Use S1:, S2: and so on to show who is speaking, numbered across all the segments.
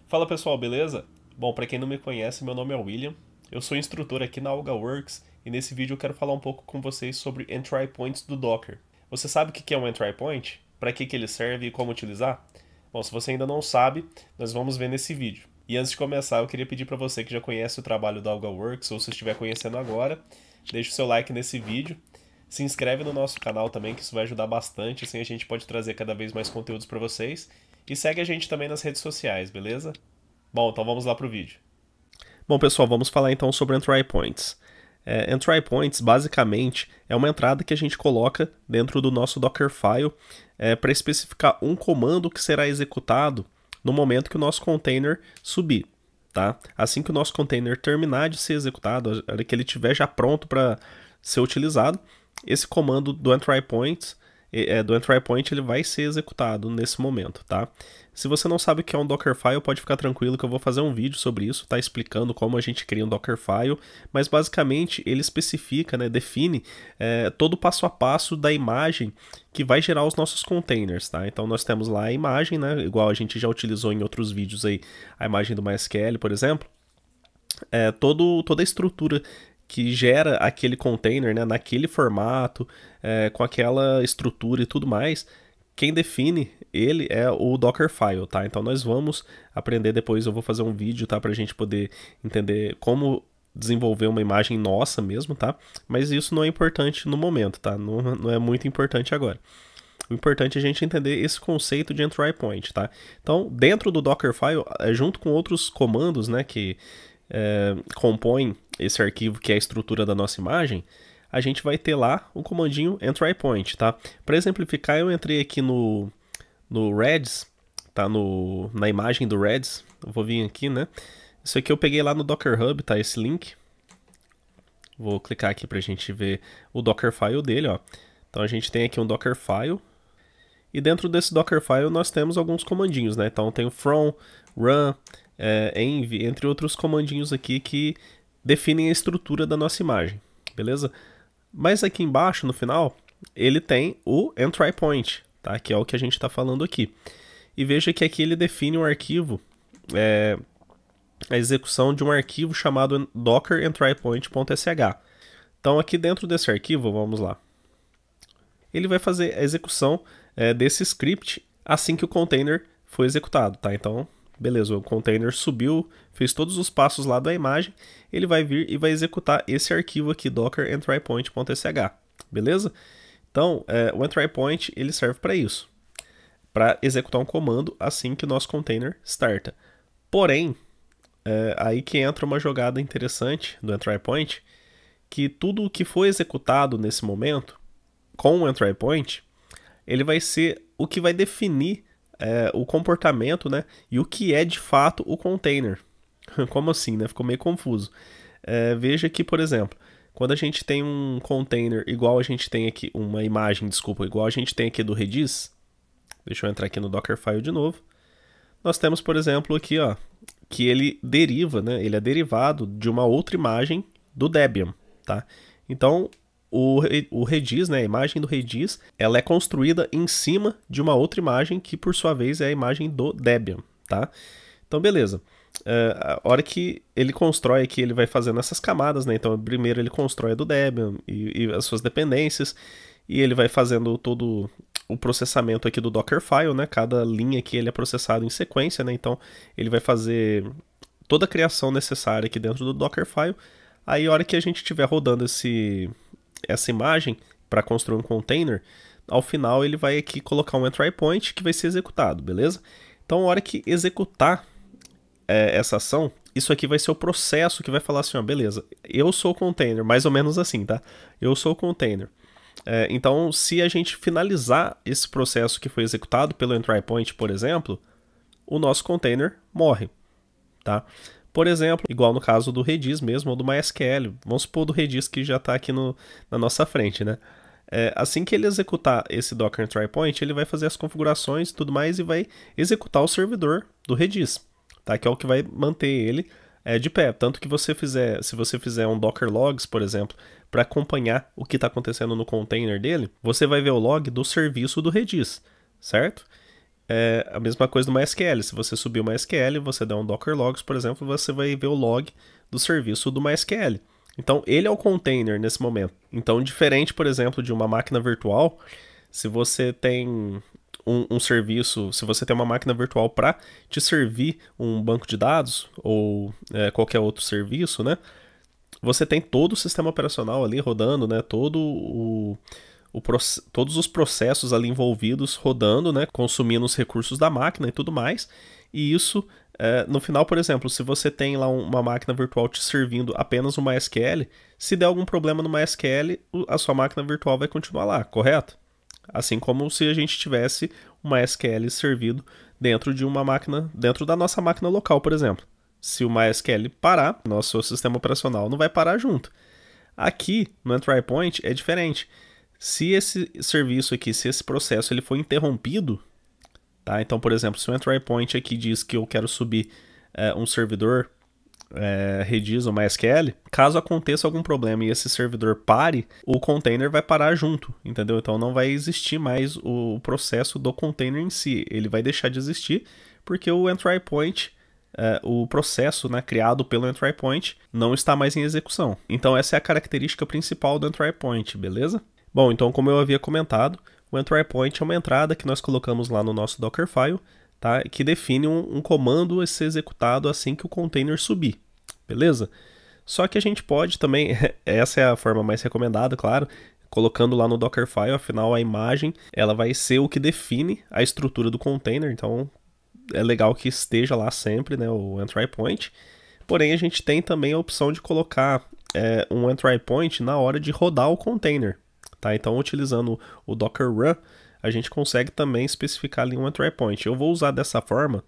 S1: Fala pessoal, beleza? Bom, para quem não me conhece, meu nome é William, eu sou instrutor aqui na AlgaWorks e nesse vídeo eu quero falar um pouco com vocês sobre entry points do Docker. Você sabe o que é um entry point? Para que ele serve e como utilizar? Bom, se você ainda não sabe, nós vamos ver nesse vídeo. E antes de começar, eu queria pedir para você que já conhece o trabalho da AlgaWorks ou se estiver conhecendo agora, deixe o seu like nesse vídeo. Se inscreve no nosso canal também, que isso vai ajudar bastante, assim a gente pode trazer cada vez mais conteúdos para vocês. E segue a gente também nas redes sociais, beleza? Bom, então vamos lá pro vídeo. Bom, pessoal, vamos falar então sobre entry points. Entry points, basicamente, é uma entrada que a gente coloca dentro do nosso Dockerfile para especificar um comando que será executado no momento que o nosso container subir. Tá? Assim que o nosso container terminar de ser executado, a hora que ele estiver já pronto para ser utilizado, esse comando do entry point ele vai ser executado nesse momento, tá? Se você não sabe o que é um Dockerfile, pode ficar tranquilo que eu vou fazer um vídeo sobre isso, tá? Explicando como a gente cria um Dockerfile, mas basicamente ele especifica, né, define todo o passo a passo da imagem que vai gerar os nossos containers, tá? Então nós temos lá a imagem, né, igual a gente já utilizou em outros vídeos aí, a imagem do MySQL, por exemplo, toda a estrutura que gera aquele container, né, naquele formato, com aquela estrutura e tudo mais, quem define ele é o Dockerfile, tá? Então nós vamos aprender depois, eu vou fazer um vídeo, tá? Pra gente poder entender como desenvolver uma imagem nossa mesmo, tá? Mas isso não é importante no momento, tá? Não é muito importante agora. O importante é a gente entender esse conceito de entry point, tá? Então, dentro do Dockerfile, junto com outros comandos, né, que compõem esse arquivo que é a estrutura da nossa imagem, a gente vai ter lá o comandinho entry point, tá? Para exemplificar, eu entrei aqui no Redis, tá? Na imagem do Redis, eu vou vir aqui, né? Isso aqui eu peguei lá no Docker Hub, tá? Esse link. Vou clicar aqui pra gente ver o Dockerfile dele, ó. Então a gente tem aqui um Dockerfile, e dentro desse Dockerfile nós temos alguns comandinhos, né? Então tem o from, run, env, entre outros comandinhos aqui que definem a estrutura da nossa imagem, beleza? Mas aqui embaixo, no final, ele tem o entry point, tá? Que é o que a gente está falando aqui. E veja que aqui ele define um arquivo, a execução de um arquivo chamado docker entrypoint.sh. Então aqui dentro desse arquivo, vamos lá, ele vai fazer a execução desse script assim que o container foi executado, tá? Então, beleza, o container subiu, fez todos os passos lá da imagem, ele vai vir e vai executar esse arquivo aqui, docker entrypoint.sh, beleza? Então, o entry point ele serve para isso, para executar um comando assim que o nosso container starta. Porém, aí que entra uma jogada interessante do entry point, que tudo o que foi executado nesse momento com o entry point, ele vai ser o que vai definir o comportamento, né, e o que é de fato o container. Como assim, né? Ficou meio confuso. Veja que, por exemplo, quando a gente tem um container igual a gente tem aqui, uma imagem, desculpa, igual a gente tem aqui do Redis, deixa eu entrar aqui no Dockerfile de novo, nós temos, por exemplo, aqui, ó, que ele deriva, né, ele é derivado de uma outra imagem do Debian, tá? Então, o Redis, né, a imagem do Redis, ela é construída em cima de uma outra imagem que, por sua vez, é a imagem do Debian, tá? Então, beleza. A hora que ele constrói aqui, ele vai fazendo essas camadas, né? Então, primeiro ele constrói a do Debian e as suas dependências, e ele vai fazendo todo o processamento aqui do Dockerfile, né? Cada linha aqui ele é processado em sequência, né? Então, ele vai fazer toda a criação necessária aqui dentro do Dockerfile. Aí, a hora que a gente estiver rodando essa imagem para construir um container, ao final ele vai aqui colocar um entry point que vai ser executado, beleza? Então, a hora que executar essa ação, isso aqui vai ser o processo que vai falar assim, ó, beleza, eu sou o container, mais ou menos assim, tá? Eu sou o container. Então, se a gente finalizar esse processo que foi executado pelo entry point, por exemplo, o nosso container morre, tá? Por exemplo, igual no caso do Redis mesmo, ou do MySQL. Vamos supor do Redis que já está aqui na nossa frente, né? Assim que ele executar esse Docker Entry Point, ele vai fazer as configurações e tudo mais e vai executar o servidor do Redis, tá? Que é o que vai manter ele de pé. Tanto que se você fizer um Docker Logs, por exemplo, para acompanhar o que está acontecendo no container dele, você vai ver o log do serviço do Redis, certo? é a mesma coisa do MySQL. Se você subir o MySQL, você der um Docker Logs, por exemplo, você vai ver o log do serviço do MySQL. Então, ele é o container nesse momento. Então, diferente, por exemplo, de uma máquina virtual, se você tem um serviço, se você tem uma máquina virtual para te servir um banco de dados ou qualquer outro serviço, né? Você tem todo o sistema operacional ali rodando, né? Todos os processos ali envolvidos rodando, né? Consumindo os recursos da máquina e tudo mais. E isso, no final, por exemplo, se você tem lá uma máquina virtual te servindo apenas o MySQL, se der algum problema no MySQL, a sua máquina virtual vai continuar lá, correto? Assim como se a gente tivesse um MySQL servido dentro de uma máquina, dentro da nossa máquina local, por exemplo. Se o MySQL parar, nosso sistema operacional não vai parar junto. Aqui, no EntryPoint, é diferente. Se esse serviço aqui, se esse processo ele for interrompido, tá? Então, por exemplo, se o EntryPoint aqui diz que eu quero subir um servidor Redis ou MySQL, caso aconteça algum problema e esse servidor pare, o container vai parar junto, entendeu? Então não vai existir mais o processo do container em si, ele vai deixar de existir porque o EntryPoint, o processo, né, criado pelo EntryPoint não está mais em execução. Então essa é a característica principal do EntryPoint, beleza? Bom, então como eu havia comentado, o EntryPoint é uma entrada que nós colocamos lá no nosso Dockerfile, tá? Que define um comando a ser executado assim que o container subir, beleza? Só que a gente pode também, essa é a forma mais recomendada, claro, colocando lá no Dockerfile, afinal a imagem ela vai ser o que define a estrutura do container, então é legal que esteja lá sempre, né, o EntryPoint. Porém a gente tem também a opção de colocar um EntryPoint na hora de rodar o container, tá? Então utilizando o Docker Run, a gente consegue também especificar ali um EntryPoint. Eu vou usar dessa forma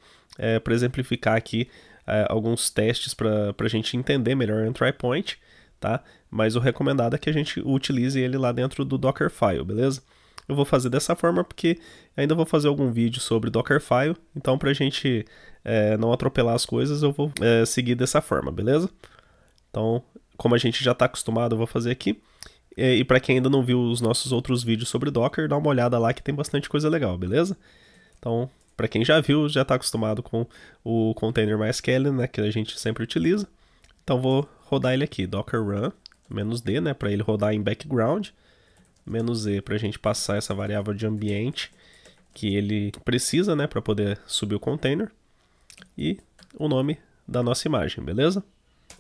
S1: para exemplificar aqui alguns testes para a gente entender melhor o EntryPoint, tá? Mas o recomendado é que a gente utilize ele lá dentro do Dockerfile, beleza? Eu vou fazer dessa forma porque ainda vou fazer algum vídeo sobre Dockerfile, então para a gente não atropelar as coisas, eu vou seguir dessa forma, beleza? Então, como a gente já está acostumado, eu vou fazer aqui. E para quem ainda não viu os nossos outros vídeos sobre Docker, dá uma olhada lá que tem bastante coisa legal, beleza? Então, para quem já viu, já está acostumado com o container MySQL, né, que a gente sempre utiliza. Então vou rodar ele aqui, docker run, -d, né, para ele rodar em background, -e para a gente passar essa variável de ambiente que ele precisa, né, para poder subir o container, e o nome da nossa imagem, beleza?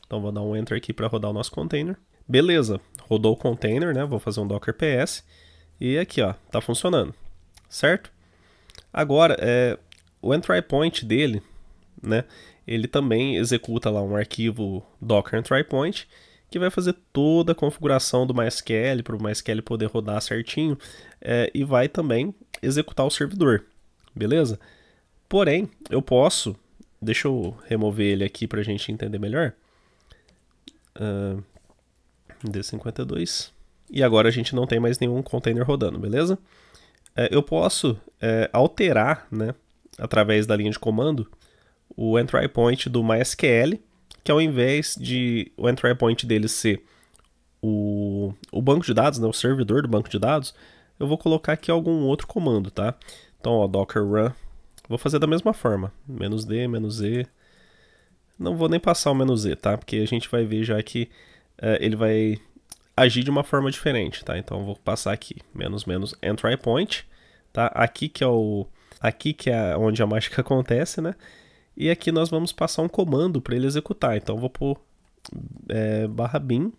S1: Então vou dar um enter aqui para rodar o nosso container. Beleza, rodou o container, né? Vou fazer um docker ps e aqui, ó, tá funcionando, certo? Agora, o EntryPoint dele, né? Ele também executa lá um arquivo docker EntryPoint que vai fazer toda a configuração do MySQL para o MySQL poder rodar certinho e vai também executar o servidor, beleza? Porém, eu posso, deixa eu remover ele aqui para a gente entender melhor. D52. E agora a gente não tem mais nenhum container rodando, beleza? Eu posso alterar, né, através da linha de comando, o EntryPoint do MySQL, que ao invés de o EntryPoint dele ser o banco de dados, né, o servidor do banco de dados, eu vou colocar aqui algum outro comando, tá? Então, ó, docker run, vou fazer da mesma forma, -d, -e, não vou nem passar o -e, tá? Porque a gente vai ver já que ele vai agir de uma forma diferente, tá? Então eu vou passar aqui, -EntryPoint, tá? Aqui que é onde a mágica acontece, né? E aqui nós vamos passar um comando para ele executar. Então eu vou pôr /bin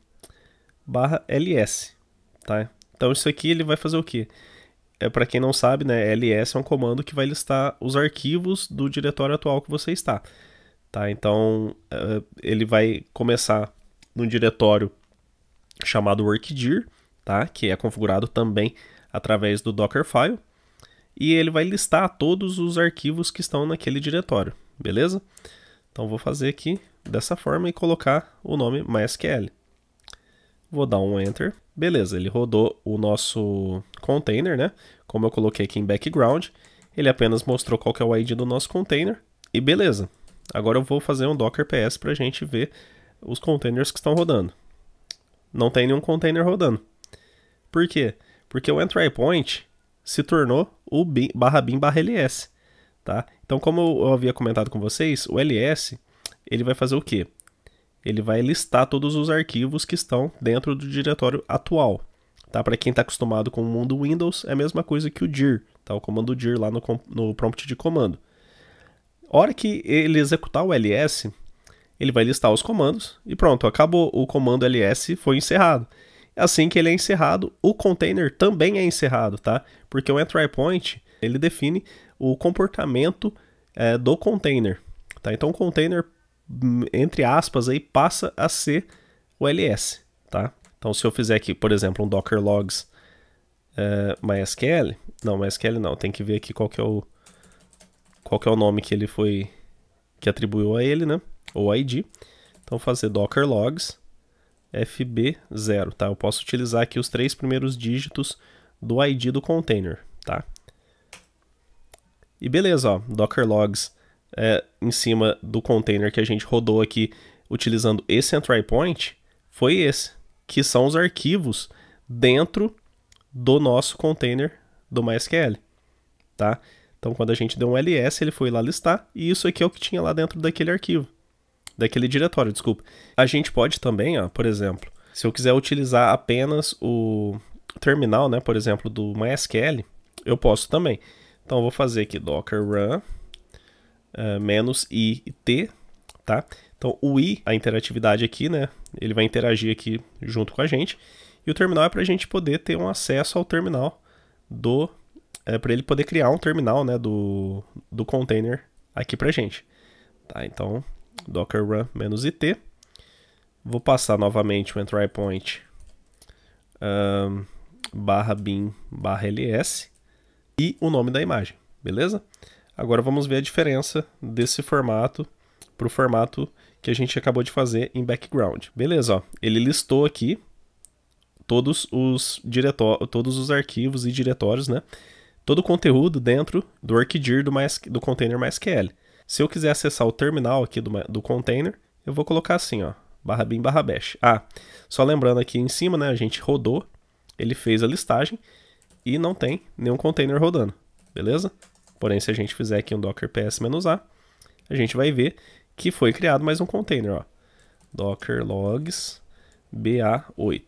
S1: /ls, tá? Então isso aqui ele vai fazer o quê? Para quem não sabe, né? ls é um comando que vai listar os arquivos do diretório atual que você está, tá? Então ele vai começar no diretório chamado workdir, tá? Que é configurado também através do Dockerfile, e ele vai listar todos os arquivos que estão naquele diretório, beleza? Então vou fazer aqui dessa forma e colocar o nome MySQL. Vou dar um enter, beleza, ele rodou o nosso container, né? Como eu coloquei aqui em background, ele apenas mostrou qual que é o ID do nosso container, e beleza. Agora eu vou fazer um docker ps para a gente ver os containers que estão rodando. Não tem nenhum container rodando. Por quê? Porque o EntryPoint se tornou o /bin /ls. tá? Então, como eu havia comentado com vocês, o ls, ele vai fazer o quê? Ele vai listar todos os arquivos que estão dentro do diretório atual, tá? Para quem está acostumado com o mundo Windows, é a mesma coisa que o dir, tá? O comando dir lá no prompt de comando. A hora que ele executar o ls, ele vai listar os comandos e pronto, acabou. O comando ls foi encerrado. Assim que ele é encerrado, o container também é encerrado, tá? Porque o entry point, ele define o comportamento do container, tá? Então o container, entre aspas, aí passa a ser o ls, tá? Então se eu fizer aqui, por exemplo, um docker logs MySQL, não, MySQL não, tem que ver aqui qual que é o nome que ele foi, que atribuiu a ele, né? Ou ID. Então fazer docker logs fb0, tá? Eu posso utilizar aqui os 3 primeiros dígitos do ID do container, tá? E beleza, ó, docker logs em cima do container que a gente rodou aqui utilizando esse entry point, foi esse, que são os arquivos dentro do nosso container do MySQL, tá? Então quando a gente deu um ls, ele foi lá listar, e isso aqui é o que tinha lá dentro daquele arquivo. Daquele diretório, desculpa. A gente pode também, ó, por exemplo, se eu quiser utilizar apenas o terminal, né, por exemplo, do MySQL, eu posso também. Então eu vou fazer aqui docker run -i e t, tá? Então o i, a interatividade aqui, né, ele vai interagir aqui junto com a gente, e o terminal é para a gente poder ter um acesso ao terminal para ele poder criar um terminal, né, do container aqui pra gente, tá? Então docker run -it, vou passar novamente o entry point /bin /ls e o nome da imagem, beleza? Agora vamos ver a diferença desse formato para o formato que a gente acabou de fazer em background. Beleza, ó, ele listou aqui todos os arquivos e diretórios, né? Todo o conteúdo dentro do ArcGIR do container MySQL. Se eu quiser acessar o terminal aqui do container, eu vou colocar assim, ó, /bin /bash. Ah, só lembrando aqui em cima, né, a gente rodou, ele fez a listagem e não tem nenhum container rodando, beleza? Porém, se a gente fizer aqui um docker ps-a, a gente vai ver que foi criado mais um container, ó, docker logs ba8.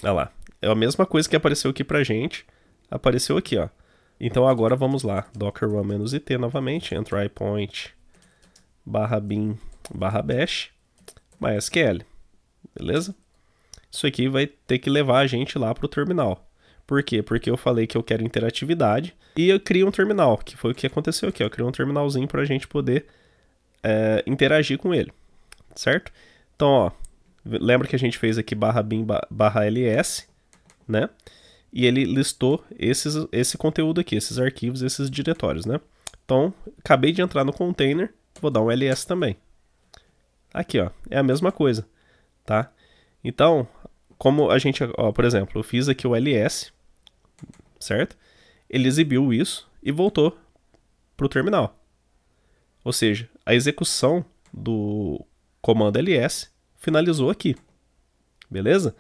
S1: Olha lá, é a mesma coisa que apareceu aqui pra gente, apareceu aqui, ó. Então agora vamos lá, docker run -it novamente, entry point /bin /bash, MySQL, beleza? Isso aqui vai ter que levar a gente lá para o terminal. Por quê? Porque eu falei que eu quero interatividade e eu crio um terminal, que foi o que aconteceu aqui, eu criei um terminalzinho para a gente poder interagir com ele, certo? Então, ó, lembra que a gente fez aqui /bin /ls, né? E ele listou esse conteúdo aqui, esses arquivos, esses diretórios, né? Então, acabei de entrar no container, vou dar um ls também. Aqui, ó, é a mesma coisa, tá? Então, como a gente, ó, por exemplo, eu fiz aqui o ls, certo? Ele exibiu isso e voltou para o terminal. Ou seja, a execução do comando ls finalizou aqui, beleza?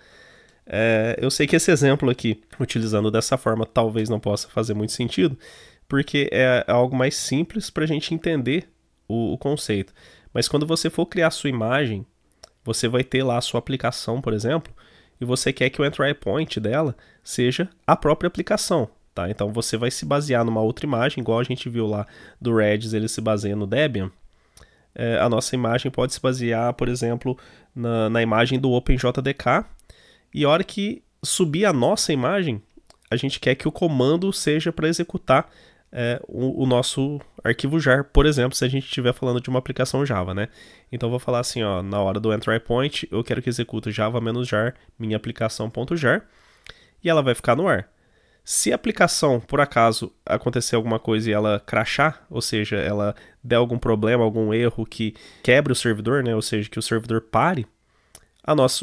S1: Eu sei que esse exemplo aqui, utilizando dessa forma, talvez não possa fazer muito sentido, porque é algo mais simples para a gente entender o conceito. Mas quando você for criar a sua imagem, você vai ter lá a sua aplicação, por exemplo, e você quer que o entry point dela seja a própria aplicação, tá? Então você vai se basear numa outra imagem, igual a gente viu lá do Redis, ele se baseia no Debian. A nossa imagem pode se basear, por exemplo, na imagem do OpenJDK, e a hora que subir a nossa imagem, a gente quer que o comando seja para executar o nosso arquivo jar, por exemplo, se a gente estiver falando de uma aplicação Java, né? Então eu vou falar assim, ó, na hora do entry point, eu quero que execute java-jar minha aplicação.jar, e ela vai ficar no ar. Se a aplicação, por acaso, acontecer alguma coisa e ela crashar, ou seja, ela der algum problema, algum erro que quebre o servidor, né? Ou seja, que o servidor pare,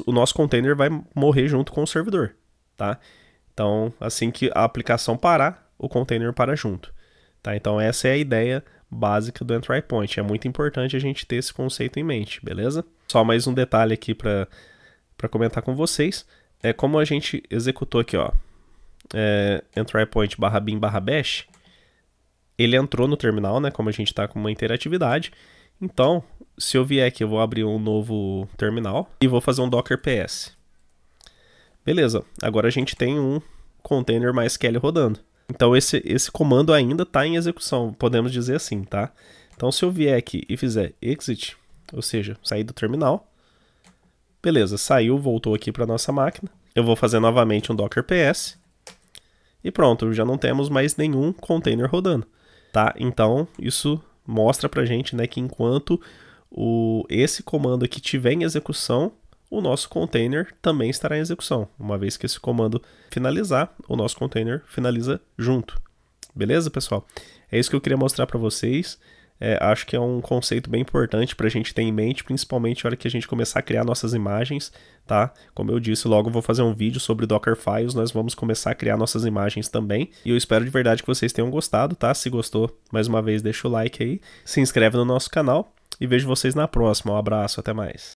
S1: o nosso container vai morrer junto com o servidor, tá? Então, assim que a aplicação parar, o container para junto, tá? Então essa é a ideia básica do entry point. É muito importante a gente ter esse conceito em mente, beleza? Só mais um detalhe aqui para comentar com vocês. Como a gente executou aqui, ó, entry point /bin /bash, ele entrou no terminal, né, como a gente está com uma interatividade. Então, se eu vier aqui, eu vou abrir um novo terminal e vou fazer um Docker PS. Beleza, agora a gente tem um container MySQL rodando. Então esse comando ainda está em execução, podemos dizer assim, tá? Então se eu vier aqui e fizer exit, ou seja, sair do terminal, beleza, saiu, voltou aqui para nossa máquina. Eu vou fazer novamente um Docker PS e pronto, já não temos mais nenhum container rodando, tá? Então isso mostra pra gente, né, que enquanto esse comando aqui estiver em execução, o nosso container também estará em execução. Uma vez que esse comando finalizar, o nosso container finaliza junto. Beleza, pessoal? É isso que eu queria mostrar para vocês. Acho que é um conceito bem importante para a gente ter em mente, principalmente na hora que a gente começar a criar nossas imagens, tá? Como eu disse, logo eu vou fazer um vídeo sobre Dockerfiles, nós vamos começar a criar nossas imagens também. E eu espero de verdade que vocês tenham gostado, tá? Se gostou, mais uma vez, deixa o like aí, se inscreve no nosso canal e vejo vocês na próxima. Um abraço, até mais.